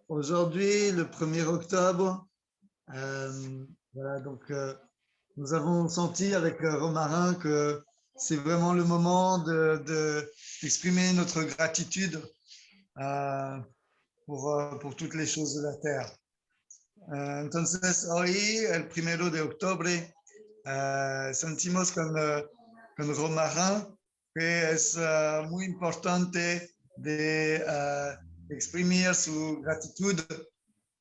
Aujourd'hui, le 1er octobre, voilà, nous avons senti avec Romarin que c'est vraiment le moment d'exprimer notre gratitude por toutes les choses de la terre. Entonces, hoy, el 1 de octubre, sentimos con Romarin que es muy importante de exprimir su gratitud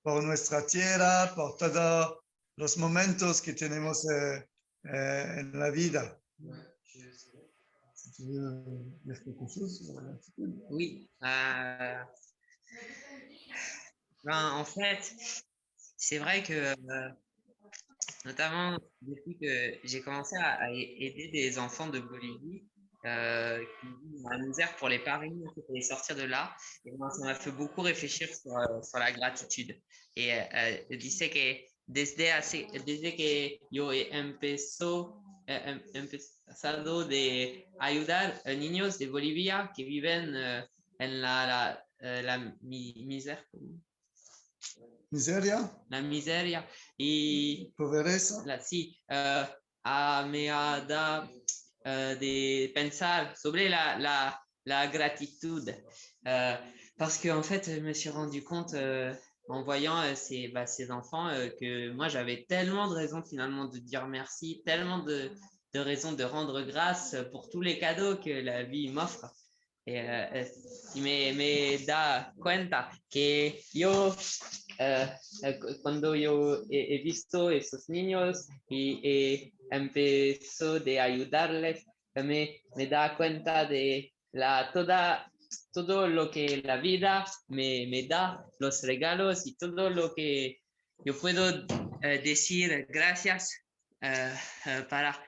por nuestra tierra, por todos los momentos que tenemos en la vida. Si tu veux dire quelque chose sur la gratitude? Oui. En fait, c'est vrai que notamment depuis que j'ai commencé à aider des enfants de Bolivie qui vivent dans la misère pour les parrainer, pour les sortir de là, et moi, ça m'a fait beaucoup réfléchir sur la gratitude. Et dice que desde que yo he empezado de ayudar a niños de Bolivia que viven en la misère. Miseria, La miseria y pobreza. sí, me ha dado de pensar sobre la gratitud parce que en fait je me suis rendu compte en voyant ces enfants que moi j'avais tellement de raisons finalement de dire merci, tellement de raisons de rendre grâce pour tous les cadeaux que la vie m'offre. Y me da cuenta que yo cuando yo he visto esos niños y empezó de ayudarles, me da cuenta de todo lo que la vida me da, los regalos y todo lo que yo puedo decir gracias para.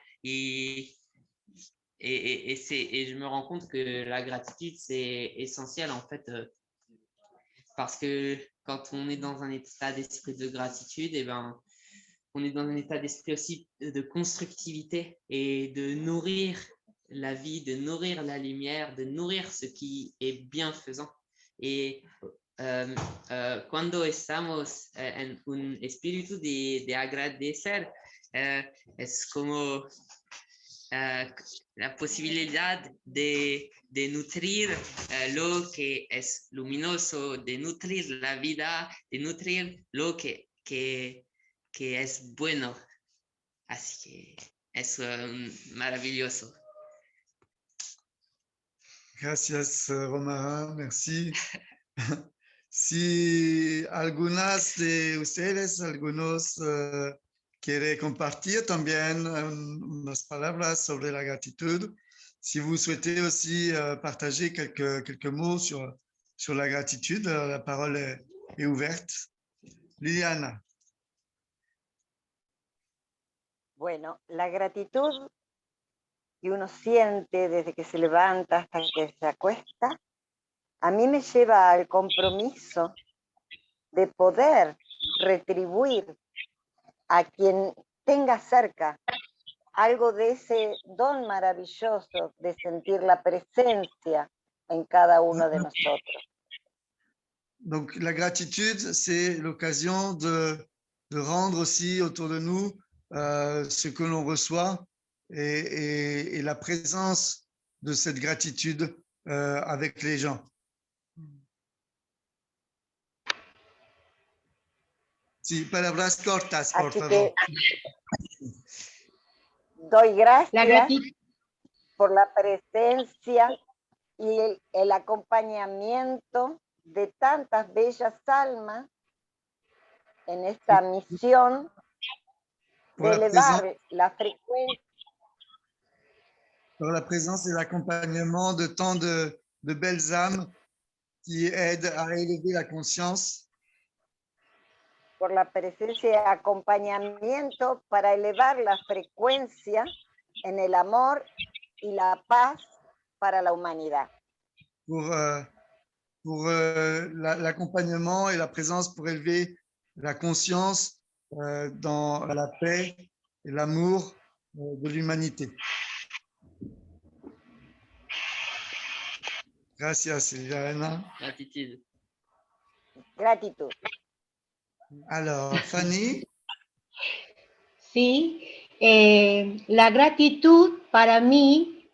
Et je me rends compte que la gratitude, c'est essentiel en fait, parce que quand on est dans un état d'esprit de gratitude, et ben, on est dans un état d'esprit aussi de constructivité et de nourrir la vie, de nourrir la lumière, de nourrir ce qui est bienfaisant. Et cuando estamos en un espíritu de agradecer, es como la posibilidad de nutrir lo que es luminoso, de nutrir la vida, de nutrir lo que es bueno. Así que es maravilloso. Gracias, Romarin, merci. Si algunas de ustedes, algunos quiere compartir también unas palabras sobre la gratitud. Si vous souhaitez aussi partager quelques mots sur la gratitude, la parole est ouverte. Liliana. Bueno, la gratitud que uno siente desde que se levanta hasta que se acuesta, a mí me lleva al compromiso de poder retribuir a quien tenga cerca algo de ese don maravilloso de sentir la presencia en cada uno de nosotros. Donc la gratitude, c'est l'occasion de rendre aussi autour de nous ce que l'on reçoit et la présence de cette gratitude avec les gens. Sí, palabras cortas, por Así favor. que doy gracias por la presencia y el acompañamiento de tantas bellas almas en esta misión de elevar la frecuencia. Pour la présence et l'accompagnement de tant de belles âmes qui aident à élever la conscience. Por la presencia y acompañamiento para elevar la frecuencia en el amor y la paz para la humanidad. Pour l'accompagnement et la présence pour élever la conscience dans la paix et l'amour de l'humanité. Gracias, Silvana. Gratitud. Gratitud. Alors, Fanny, Sí, la gratitud para mí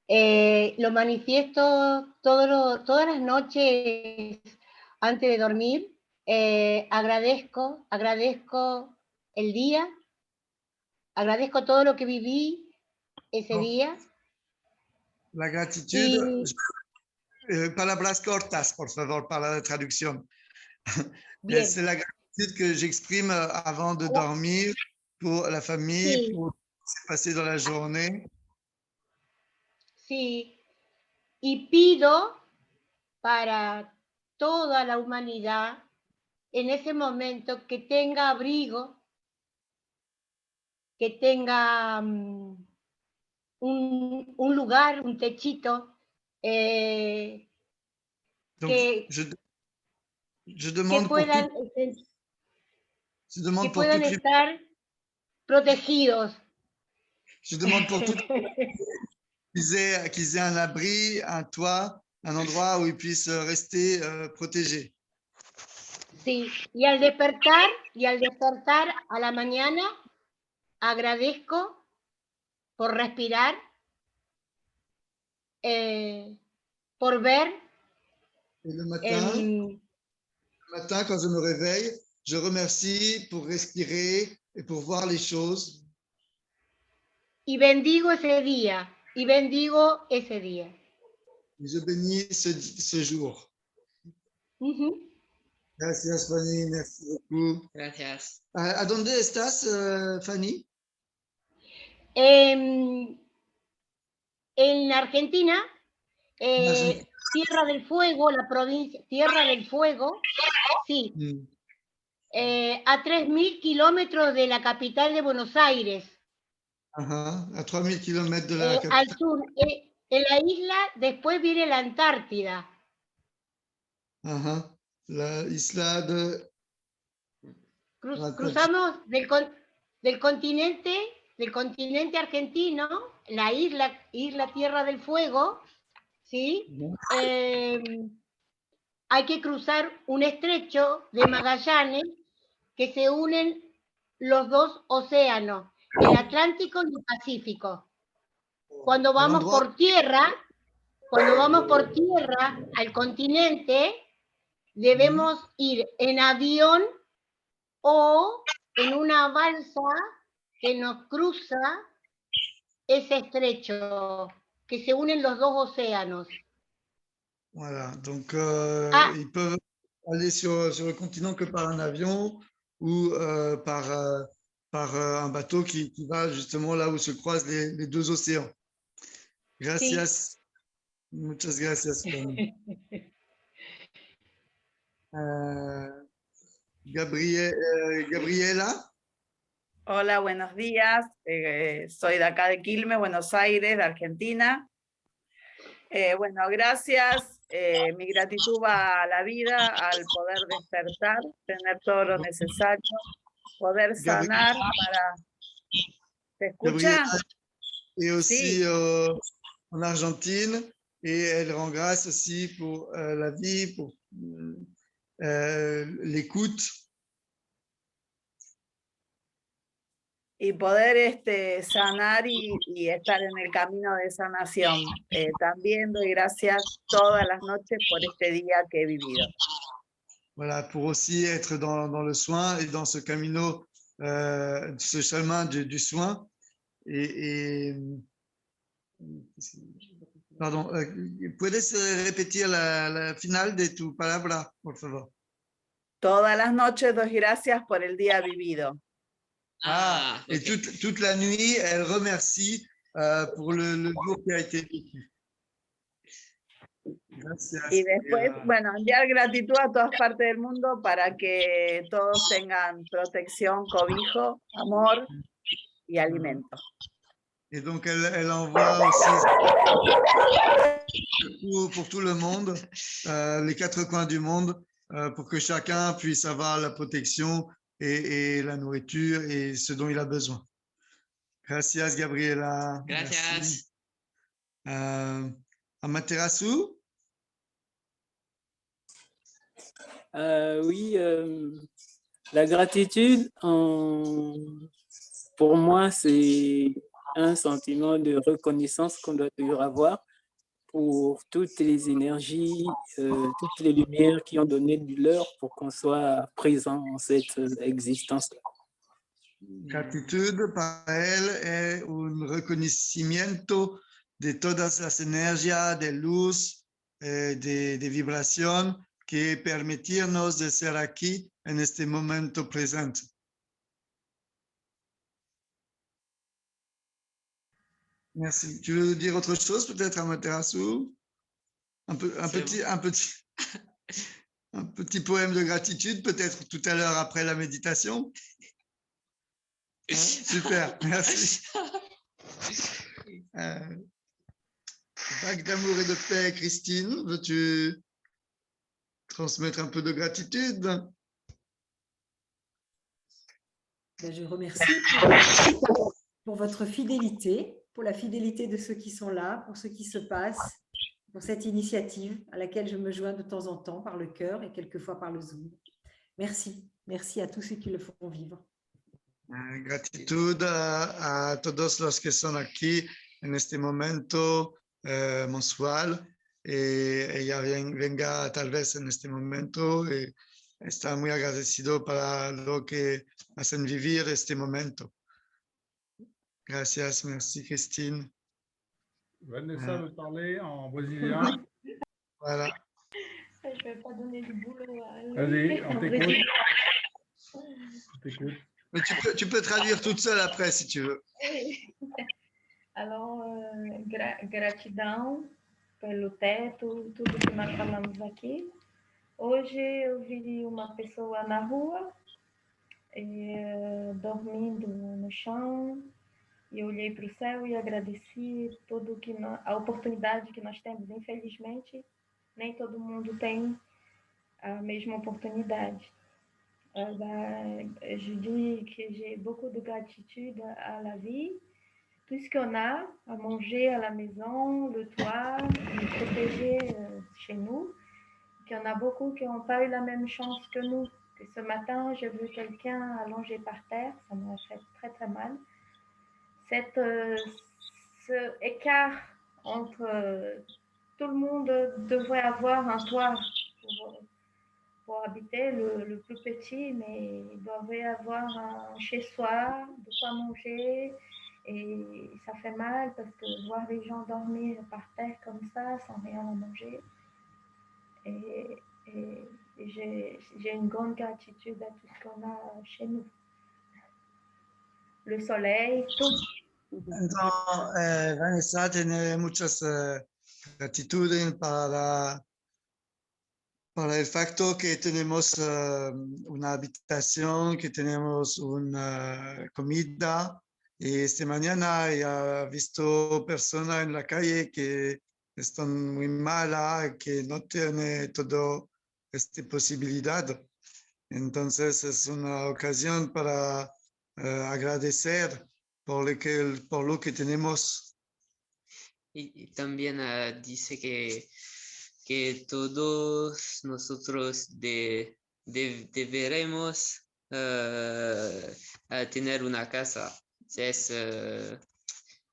lo manifiesto todas las noches antes de dormir. Agradezco el día, agradezco todo lo que viví ese Oh. día. la gratitud, Y palabras cortas, por favor, para la traducción. bien, C'est la gratitude que j'exprime avant de dormir pour la famille, sí, pour ce qui s'est passé dans la journée. sí. Y pido para toda la humanidad en ese momento que tenga abrigo, que tenga un lugar, un techito, Donc, que, je que demande pour puedan, tout, je que demande pour puedan toutes les, estar protegidos. je demande pour toutes qu'ils aient un abri, un toit, un endroit où ils puissent rester protégés. Sí, y al despertar a la mañana, agradezco por respirar, por ver. Et le matin, quand je me réveille, je remercie pour respirer et pour voir les choses. Y bendigo ese día, y bendigo ese día. Et je bénis ce jour. Gracias, Fanny. Merci beaucoup. Gracias. ¿A dónde estás, Fanny? En Argentina, Argentina. Tierra del Fuego, la provincia, Tierra del Fuego, sí, a 3.000 kilómetros de la capital de Buenos Aires. À 3000 km de la capitale. Al sur, en la isla, después viene la Antártida. La isla de... Cruzamos del continente argentino, la isla Tierra del Fuego, ¿sí? Hay que cruzar un estrecho de Magallanes que se unen los dos océanos, el Atlántico y el Pacífico. Cuando vamos por tierra al continente, debemos ir en avión o en una balsa que nos cruza ese estrecho, que se unen los dos océanos. Voilà, donc ils peuvent aller sur le continent que par un avion ou par un bateau qui va justement là où se croisent les deux océans. Gracias. Sí. Muchas gracias. Gabriela. Hola, buenos días. Soy de acá de Quilmes, Buenos Aires, de Argentina. Bueno, gracias. Mi gratitud va a la vida, al poder despertar, tener todo lo necesario, poder sanar para... ¿Se escucha? Et aussi Sí. en Argentine, et elle rend grâce aussi pour la vie, pour l'écoute. Y poder sanar y estar en el camino de sanación. También doy gracias todas las noches por este día que he vivido. Voilà, pour aussi être dans le soin et dans ce camino, ce chemin du soin. Pardon, ¿puedes repetir la final de tu palabra, por favor? Todas las noches doy gracias por el día vivido. Et okay. toute la nuit, elle remercie pour le jour qui a été vécu. Gracias. Y después, bueno, enviar gratitud a todas partes del mundo para que todos tengan protección, cobijo, amor y alimento. Et donc, elle envoie aussi pour tout le monde, les quatre coins du monde, pour que chacun puisse avoir la protection et la nourriture et ce dont il a besoin. Gracias, Gabriela. Gracias. Amaterasu? Oui, la gratitude, pour moi, c'est un sentiment de reconnaissance qu'on doit toujours avoir pour toutes les énergies, toutes les lumières qui ont donné du leur pour qu'on soit présent en cette existence. Gratitud para él es un reconocimiento de todas las energías de luz, de vibración que permitirnos de ser aquí en este momento presente. Merci. Tu veux dire autre chose peut-être, Amaterasu? Un petit poème de gratitude, peut-être tout à l'heure après la méditation. Hein? Super, merci. Vague d'amour et de paix, Christine, veux-tu transmettre un peu de gratitude? Je remercie pour votre fidélité, pour la fidélité de ceux qui sont là, pour ce qui se passe, pour cette initiative à laquelle je me joins de temps en temps par le cœur et quelquefois par le Zoom. Merci. Merci à tous ceux qui le font vivre. Gratitud a todos los que son aquí en este momento mensual. Ella venga tal vez en este momento y está muy agradecido para lo que hacen vivir este momento. Gracias, merci Christine. Vanessa veut parler en brésilien. Voilà. Je ne vais pas donner du boulot à Louis. Vas-y, on t'écoute. On t'écoute. Mais tu peux traduire toute seule après si tu veux. Alors, gratidão pelo teto, tudo que nós falamos aqui. Hoje eu vi uma pessoa na rua, dormindo no chão, e eu olhei para o céu e agradeci tudo que a oportunidade que nós temos. Infelizmente, nem todo mundo tem a mesma opportunité. Je dis que j'ai beaucoup de gratitude à la vie, tout ce qu'on a à manger à la maison, le toit, nous protéger chez nous, qu'il y en a beaucoup qui n'ont pas eu la même chance que nous. Que ce matin, j'ai vu quelqu'un allongé par terre, ça m'a fait très très mal. Ce écart entre tout le monde devrait avoir un toit pour habiter, le plus petit, mais il devrait avoir un chez-soi, de quoi manger, et ça fait mal parce que voir les gens dormir par terre comme ça, sans rien à manger, et j'ai une grande gratitude à tout ce qu'on a chez nous. Le soleil, tout. Entonces, Vanessa tiene muchas gratitudes para el facto que tenemos una habitación, que tenemos una comida. Y esta mañana ya he visto personas en la calle que están muy malas, que no tienen toda esta posibilidad. Entonces es una ocasión para agradecer por lo que tenemos. Y también dice que todos nosotros deberemos tener una casa.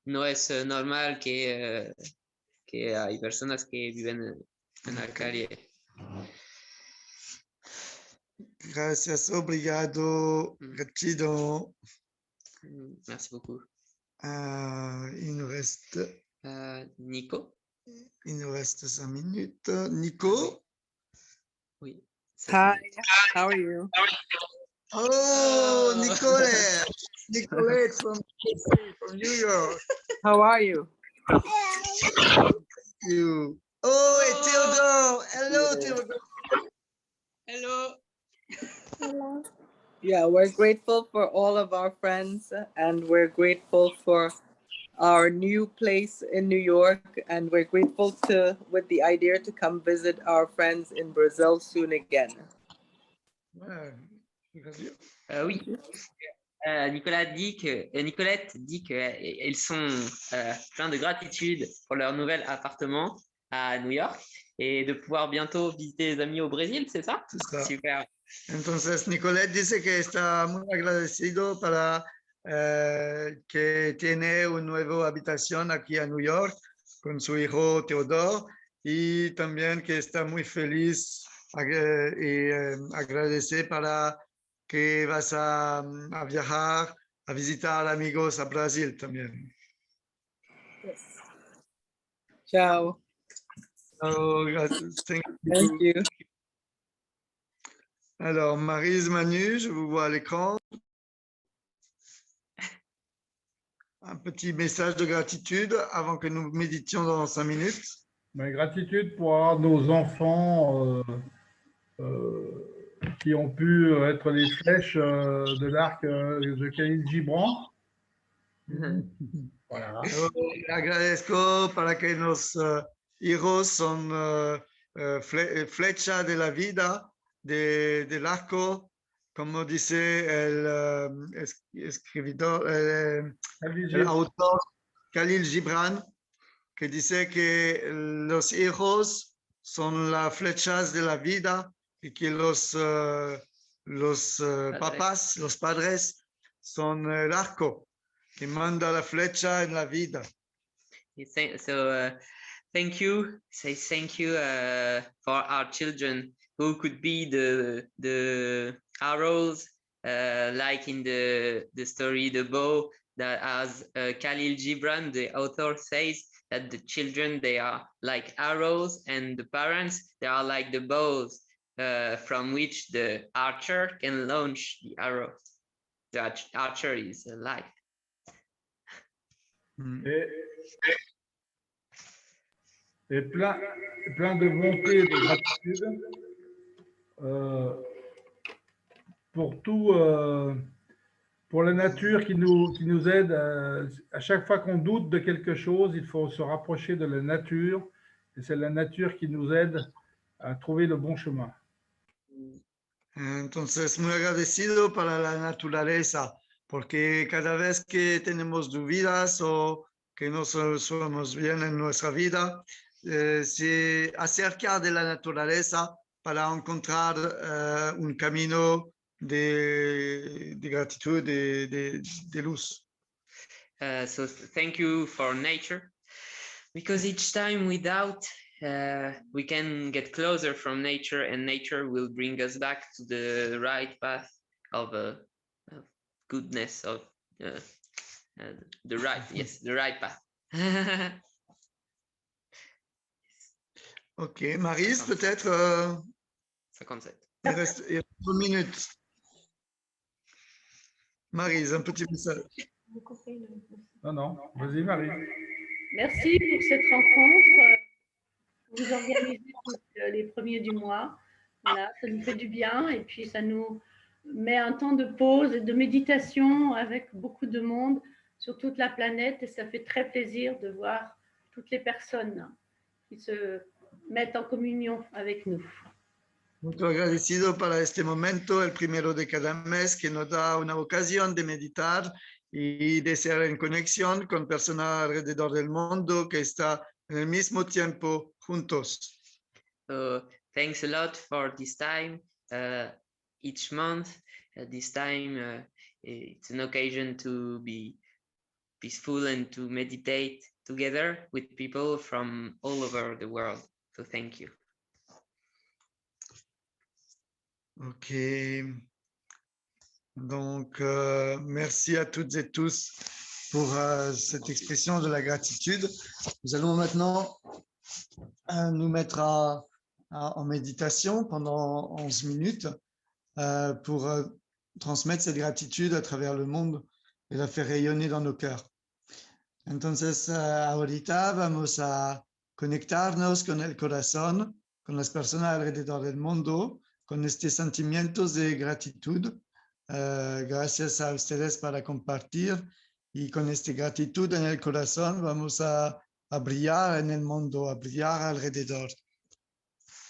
No es normal que hay personas que viven en la calle. Gracias, obrigado, gratidão. Merci beaucoup. Il nous reste... Nico? Il nous reste 5 minutes. Nico? Oui. Hi, how are you? Oh, Nicolette! Nicolette from New York. How are you? Thank you. Oh, et Theodore! Hello, Theodore! Hello! Hello. Yeah, we're grateful for all of our friends, and we're grateful for our new place in New York, and we're grateful with the idea to come visit our friends in Brazil soon again. Oui. Nicolette dit qu'elles sont plein de gratitude pour leur nouvel appartement à New York et de pouvoir bientôt visiter les amis au Brésil, c'est ça? C'est ça. Super. Entonces, Nicolette dice que está muy agradecido para que tiene una nueva habitación aquí a New York con su hijo Teodoro y también que está muy feliz y agradece para que vas a viajar, a visitar amigos a Brasil también. Ciao. Oh, thank you. Thank you. Alors, Maryse, Manu, je vous vois à l'écran. Un petit message de gratitude avant que nous méditions dans 5 minutes. Mais gratitude pour avoir nos enfants qui ont pu être les flèches de l'arc de Khalil Gibran. Voilà. Agradezco para que los hijos son flecha de la vida del arco, como dice el escritor, el autor Khalil Gibran, que dice que los hijos son las flechas de la vida y que los papás, los padres, son el arco que manda la flecha en la vida. Thank you. Say thank you for our children who could be the arrows, like in the story The Bow, that as Khalil Gibran, the author, says that the children, they are like arrows and the parents, they are like the bows from which the archer can launch the arrow. The archer is alive. Et plein de bonté et de gratitude pour tout, pour la nature qui nous aide. À chaque fois qu'on doute de quelque chose, il faut se rapprocher de la nature. Et c'est la nature qui nous aide à trouver le bon chemin. Entonces, muy agradecido para la naturaleza, porque cada vez que tenemos dudas o que no somos bien en nuestra vida, se acerca de la naturaleza para encontrar un camino de gratitud, de luz. So thank you for nature, because each time we doubt, we can get closer from nature, and nature will bring us back to the right path of goodness, of the right path. Ok, Maryse, peut-être 57. Il reste 1 minute. Maryse, un petit message. Non, vas-y Marie. Merci pour cette rencontre. Vous organisez les premiers du mois. Voilà, ça nous fait du bien et puis ça nous met un temps de pause et de méditation avec beaucoup de monde sur toute la planète et ça fait très plaisir de voir toutes les personnes qui se mettent en communion avec nous. Muy agradecido para este momento, el primero de cada mes, que nos da una ocasión de meditar y de ser en conexión con personas alrededor del mundo que están en el mismo tiempo juntos. So thanks a lot for this time each month. This time it's an occasion to be peaceful and to meditate together with people from all over the world. So thank you. Ok. Donc, merci à toutes et tous pour cette expression de la gratitude. Nous allons maintenant nous mettre en méditation pendant 11 minutes pour transmettre cette gratitude à travers le monde et la faire rayonner dans nos cœurs. Entonces, ahorita vamos a conectarnos con el corazón, con las personas alrededor del mundo, con estos sentimientos de gratitud. Gracias a ustedes para compartir y con esta gratitud en el corazón vamos a brillar en el mundo, a brillar alrededor.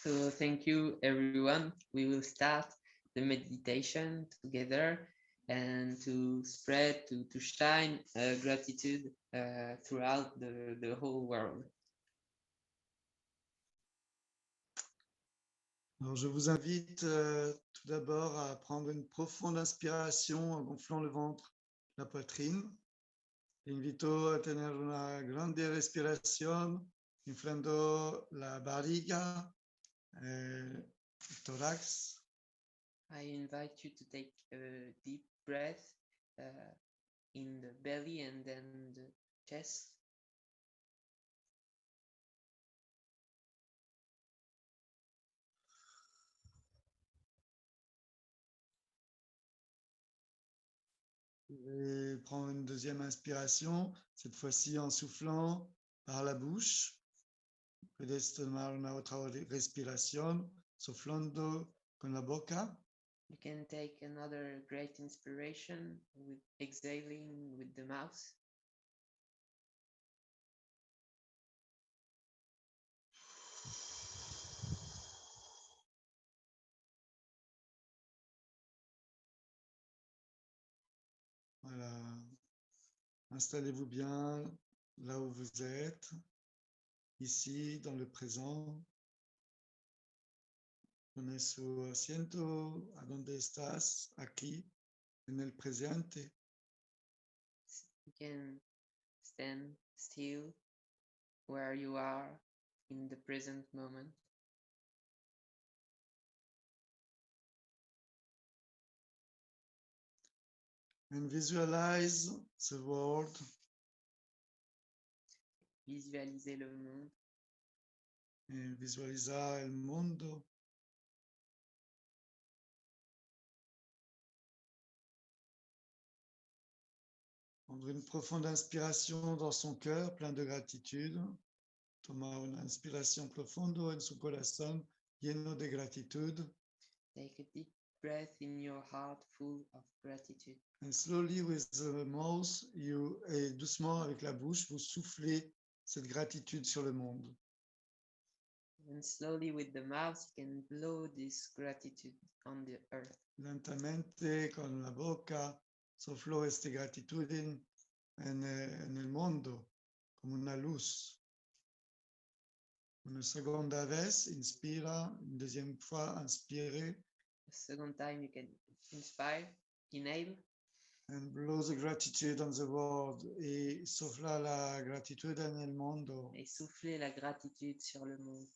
So thank you, everyone. We will start the meditation together and to spread, to shine gratitude throughout the whole world. Alors, je vous invite tout d'abord à prendre une profonde inspiration en gonflant le ventre, la poitrine. Invito a tener una grande respiración, inflando la barriga, el tórax. I invite you to take a deep breath in the belly and then the chest. Et prendre une deuxième inspiration, cette fois-ci en soufflant par la bouche. Puedes tomar una otra respiración, soflando con la boca. You can take another great inspiration with exhaling with the mouth. Voilà. Installez-vous bien là où vous êtes, ici, dans le présent. Pone su asiento a donde estás, aquí, en el presente. You can stand still where you are in the present moment. And visualize the world. Visualisez le monde. Et visualizar el mundo. Prendre une profonde inspiration dans son cœur, plein de gratitude. Tomar una inspiración profundo en su corazón, lleno de gratitud. Take a deep breath in your heart full of gratitude. And slowly with the mouth, et doucement avec la bouche, vous soufflez cette gratitude sur le monde. And slowly with the mouth, you can blow this gratitude on the earth. Lentamente con la boca, soflo esta gratitud en el mundo, como una luz. Una segunda vez, inspira, une deuxième fois, inspirez. A second time, you can inspire, inhale. And blow the gratitude on the world. Et sofla la gratitud en el mundo. Et soufflez la gratitude sur le monde.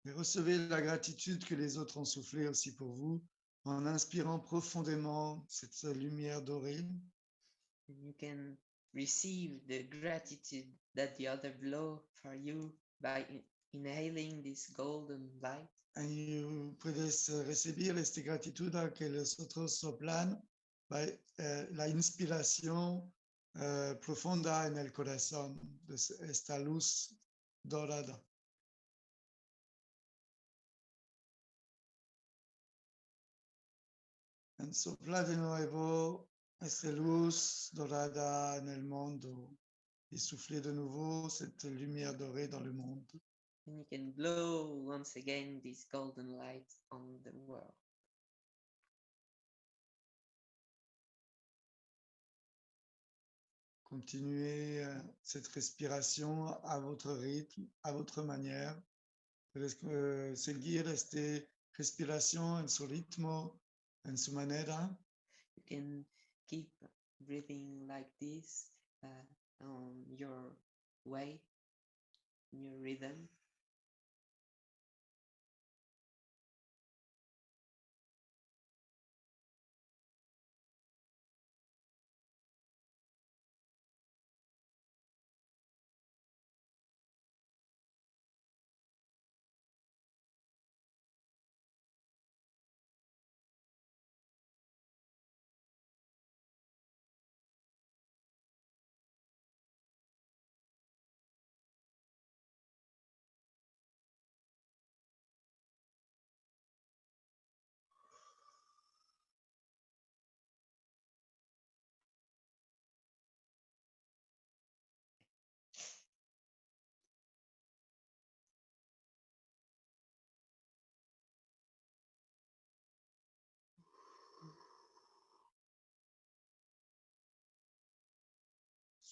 Et recevez la gratitude que les autres ont soufflé aussi pour vous en inspirant profondément cette lumière dorée. And you can receive the gratitude that the other blow for you by inhaling this golden light. Y puedes recibir esta gratitud que los otros soplan la inspiración profunda en el corazón de esta luz dorada. Y sopla de nuevo esta luz dorada en el mundo y souffler de nouveau cette lumière dorée dans le monde. And you can blow once again this golden light on the world. Continuez cette respiration à votre rythme, à votre manière. Puedes seguir esta respiración en su ritmo, en su manera. You can keep breathing like this on your way, in your rhythm.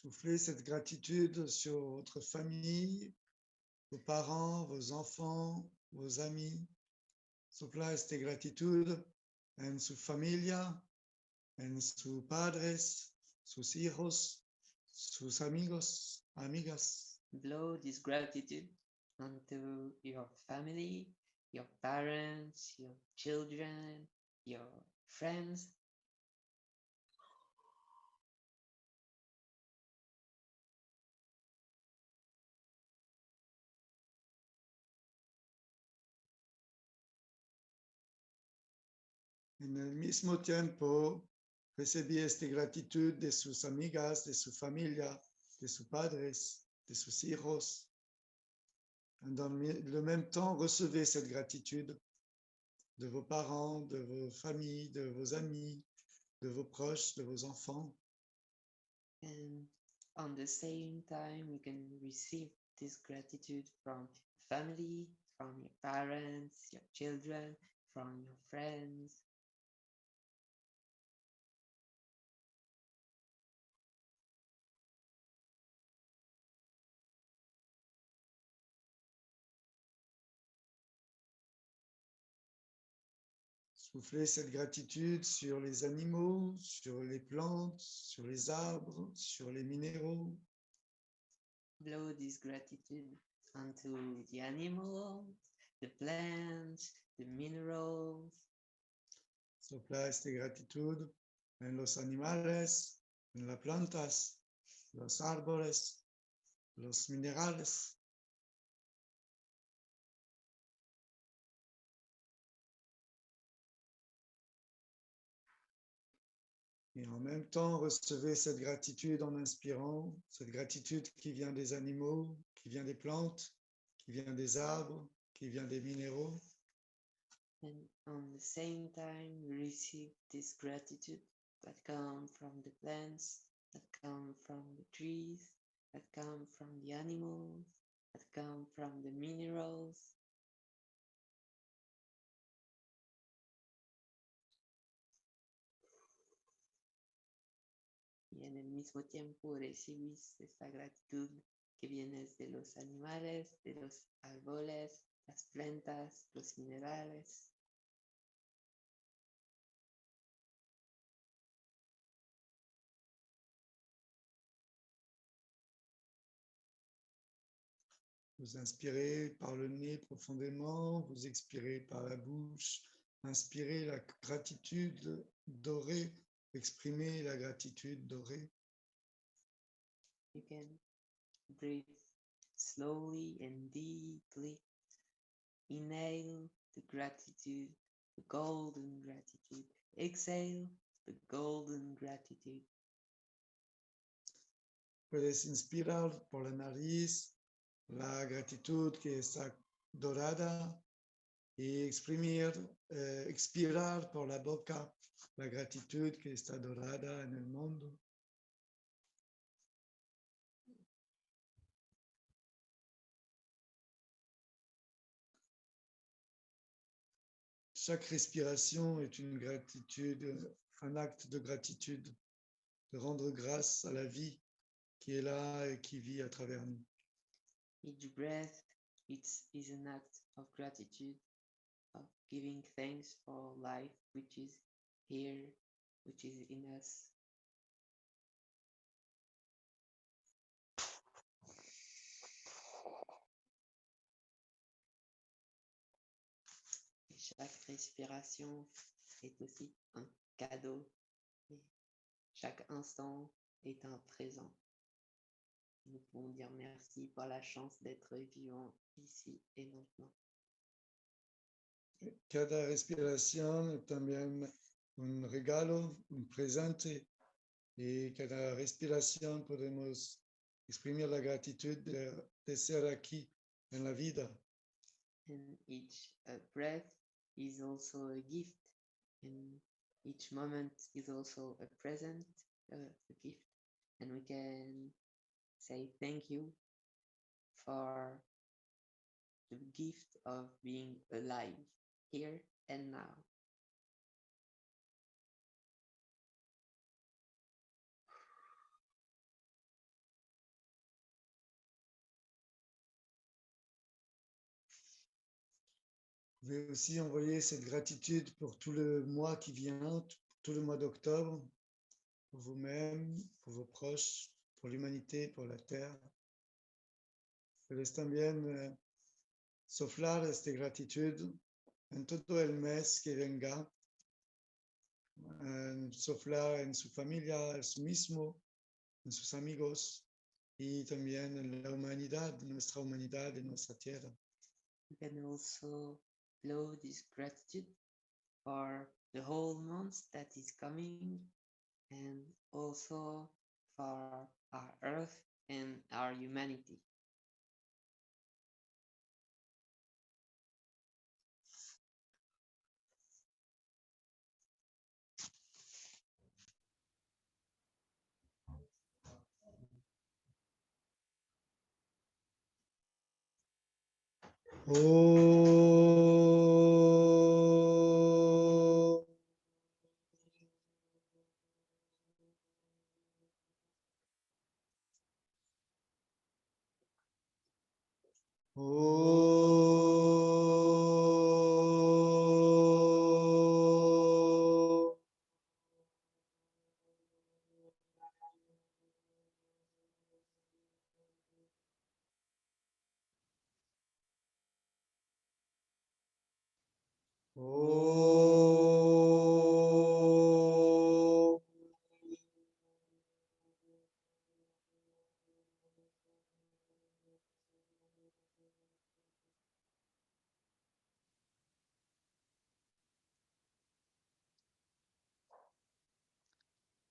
Soufflez cette gratitude sur votre famille, vos parents, vos enfants, vos amis. Sopla esta gratitud en su familia, en sus padres, sus hijos, sus amigos, amigas. Blow this gratitude onto your family, your parents, your children, your friends. En el mismo tiempo, recibí esta gratitud de sus amigas, de su familia, de sus padres, de sus hijos. Dans le même temps, recevez cette gratitude de vos parents, de vos familles, de vos amis, de vos proches, de vos enfants. And on the same time, you can receive this gratitude from family, from your parents, your children, from your friends. Soufflez cette gratitude sur les animaux, sur les plantes, sur les arbres, sur les minéraux. Blow this gratitude onto the animals, the plants, the minerals. Sopla esta gratitud en los animales, en las plantas, los árboles, los minerales. Et en même temps, recevez cette gratitude en inspirant, cette gratitude qui vient des animaux, qui vient des plantes, qui vient des arbres, qui vient des minéraux. And on the same time, receive this gratitude that comes from the plants, that come from the trees, that come from the animals, that come from the minerals. Y en el mismo tiempo recibís esta gratitud que viene de los animales, de los árboles, las plantas, los minerales. Vous inspirez par le nez profondément, vous expirez par la bouche. Inspirez la gratitude dorée, exprimez la gratitude dorée. You can breathe slowly and deeply. Inhale the gratitude, the golden gratitude. Exhale the golden gratitude. Puedes inspirar por la nariz la gratitud que está dorada y expirar por la boca la gratitud que está dorada en el mundo. Chaque respiration est une gratitude, un acte de gratitude, de rendre grâce à la vie qui est là et qui vit à travers nous. Each breath is an act of gratitude, of giving thanks for life which is here, which is in us. Et chaque respiration est aussi un cadeau. Et chaque instant est un présent. Nous pouvons dire merci pour la chance d'être vivant ici et maintenant. Cada respiración es también un regalo, un presente, y cada respiración podemos exprimir la gratitud de ser aquí en la vida. And each breath is also a gift, and each moment is also a present, a gift, and we can say thank you for the gift of being alive here and now. Vous pouvez aussi envoyer cette gratitude pour tout le mois qui vient, tout le mois d'octobre, pour vous-même, pour vos proches, pour l'humanité, pour la Terre. Puedes también soplar esta gratitud en todo el mes que venga, soplar en su familia, en su mismo, en sus amigos y también en la humanidad, nuestra humanidad, en nuestra tierra. You can also blow this gratitude for the whole month that is coming and also for our earth and our humanity. Oh. Oh. Oh.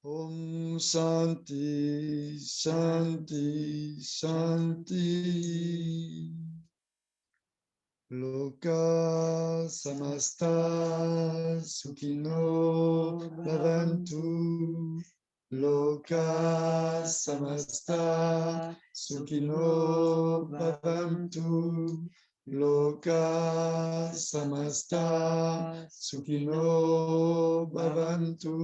Om Shanti, Shanti, Shanti. Loka samasta sukhino bhavantu. Loka samasta sukhino bhavantu. Loka samasta sukhino bhavantu.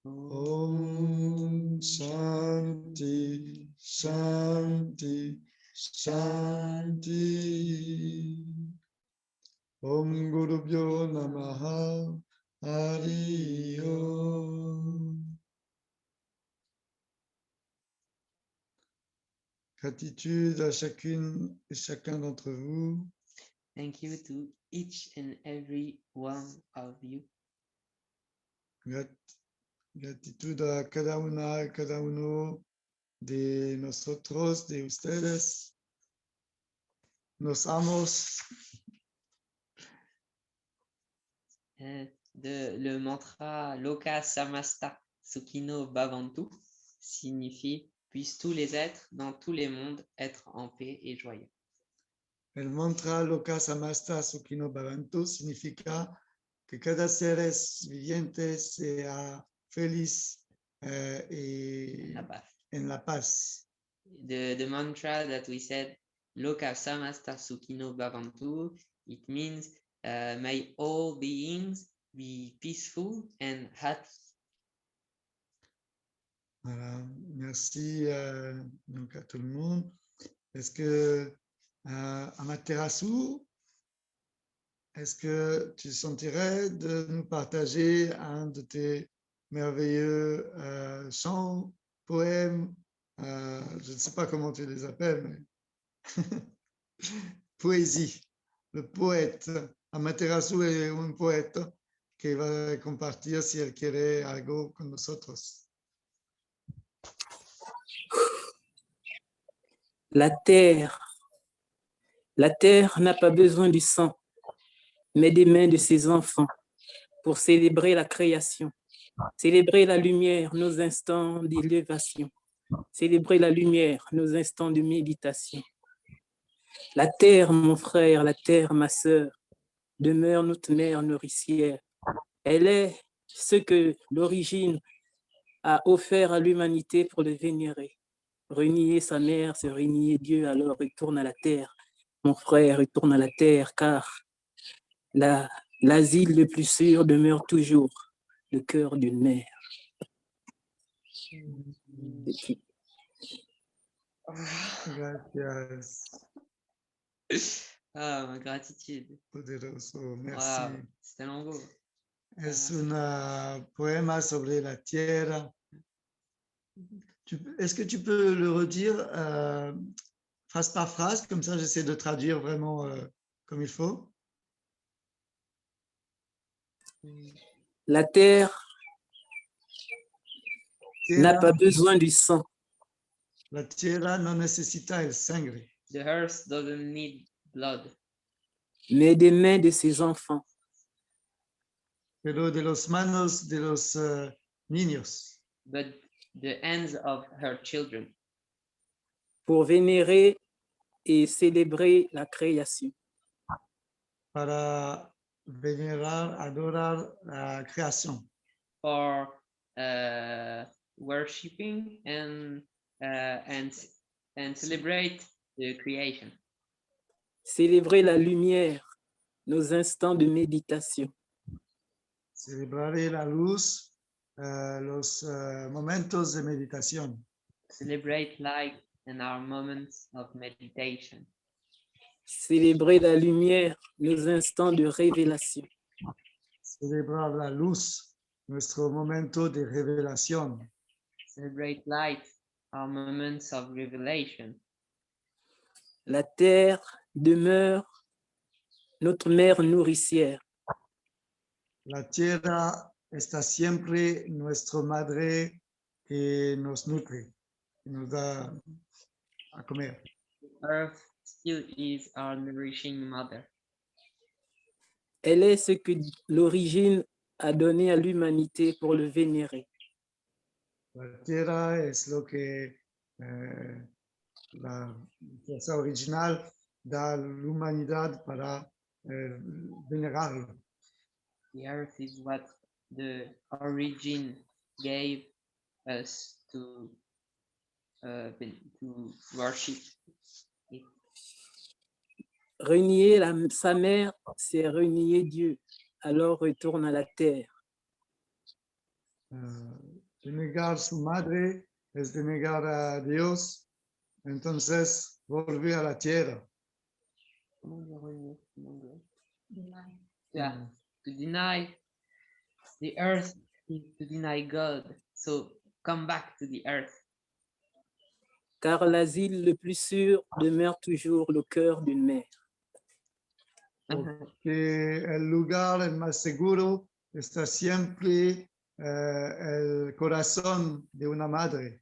Om Shanti, Shanti, Shanti. Om Gurubhyo Namaha, Hari Om. Gratitude à chacune et chacun d'entre vous. Thank you to each and every one of you. Gratitud a cada una y cada uno de nosotros, de ustedes. Nos amos. Le mantra Loka Samasta Sukhino Bhavantu signifie puissent tous les êtres dans tous les mondes être en paix et joyeux. El mantra Loka Samasta Sukhino Bhavantu significa que cada ser viviente sea feliz y en la paz. The mantra that we said, Loka Samasta Sukhino Bhavantu, it means may all beings be peaceful and happy. Voilà, merci donc à tout le monde. Est-ce que Amaterasu, est-ce que tu sentirais de nous partager un de tes merveilleux chants, poèmes, je ne sais pas comment tu les appelles, mais poésie, le poète. Amaterasu es un poeta que va a compartir si él quiere algo con nosotros. La terre n'a pas besoin du sang, mais des mains de ses enfants pour célébrer la création, célébrer la lumière, nos instants d'élévation, célébrer la lumière, nos instants de méditation. La terre, mon frère, la terre, ma sœur, demeure notre mère nourricière. Elle est ce que l'origine a offert à l'humanité pour le vénérer. Renier sa mère, c'est renier Dieu, alors retourne à la terre. Mon frère, retourne à la terre, car l'asile le plus sûr demeure toujours le cœur d'une mère. Gracias. Ah, ma gratitude. Poderoso, merci. Wow, c'était longo. Es un poema sobre la tierra. Est-ce que tu peux le redire phrase par phrase? Comme ça, j'essaie de traduire vraiment comme il faut. La terre n'a Tierra, pas besoin du sang, la tierra no necesita el sangre, The earth doesn't need blood, mais des mains de ses enfants pero de los manos de los niños, but the hands of her children, pour vénérer et célébrer la création. para venerar, adorar la creación, for worshipping and celebrate the creation. Célébrer la lumière, nos instants de méditation. celebrar la luz, los momentos de meditación, Celebrate light and our moments of meditation. Célébrer la lumière, nos instants de révélation. celebrar la luz, nuestro momento de revelación, Celebrate light, our moments of revelation. La terre demeure notre mère nourricière. la tierra está siempre nuestra madre que nos nutre, que nos da a comer. Earth still is our nourishing mother. Elle est ce que l'origine a donné à l'humanité pour le vénérer. La tierra es lo que la fuerza original da a la humanidad para venerarlo. The earth is what the origin gave us to worship it. Renier sa mère, c'est renier Dieu. Alors retourne à la terre. Denegar su madre es denegar a Dios, entonces volver a la tierra. Yeah, to deny the earth is to deny God. So come back to the earth. Car l'asile le plus sûr demeure toujours le cœur d'une mère. Porque el lugar el más seguro está siempre el corazón de una madre.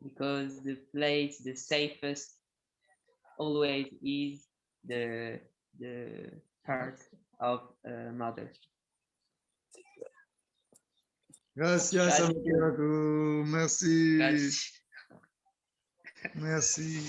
Because the place, the safest, always is the heart of a mother. Gracias, Gracias. Amokeraku. Merci. Gracias. Merci.